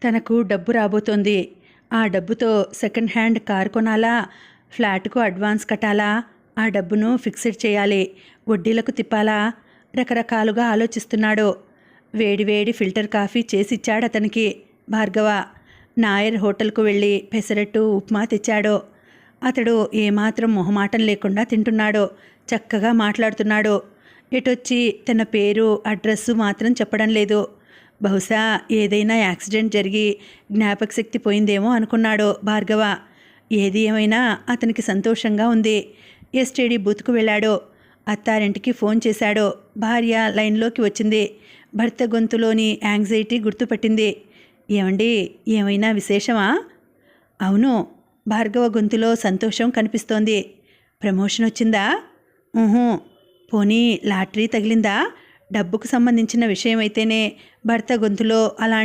తనకు డబ్బు రాబోతోంది. ఆ డబ్బుతో సెకండ్ హ్యాండ్ కారు కొనాలా, ఫ్లాట్కు అడ్వాన్స్ కట్టాలా, ఆ డబ్బును ఫిక్స్డ్ చేయాలి, వడ్డీలకు తిప్పాలా, రకరకాలుగా ఆలోచిస్తున్నాడు. వేడివేడి ఫిల్టర్ కాఫీ చేసిచ్చాడు అతనికి భార్గవ. నాయర్ హోటల్కు వెళ్ళి పెసరట్టు ఉప్మా తెచ్చాడు. అతడు ఏమాత్రం మొహమాటం లేకుండా తింటున్నాడు. చక్కగా మాట్లాడుతున్నాడు. ఎటొచ్చి తన పేరు అడ్రస్సు మాత్రం చెప్పడం లేదు. బహుశా ఏదైనా యాక్సిడెంట్ జరిగి జ్ఞాపకశక్తి పోయిందేమో అనుకున్నాడు భార్గవ. ఏది ఏమైనా అతనికి సంతోషంగా ఉంది. ఎస్టీడీ బూత్కు వెళ్ళాడు. అత్తారింటికి ఫోన్ చేశాడు. భార్య లైన్లోకి వచ్చింది. భర్త గొంతులోని యాంగ్జైటీ గుర్తుపట్టింది. ఏమండి, ఏమైనా విశేషమా? అవును. భార్గవ గొంతులో సంతోషం కనిపిస్తోంది. ప్రమోషన్ వచ్చిందా? పోనీ లాటరీ తగిలిందా? డబ్బుకు సంబంధించిన విషయమైతేనే భర్త గొంతులో అలాంటి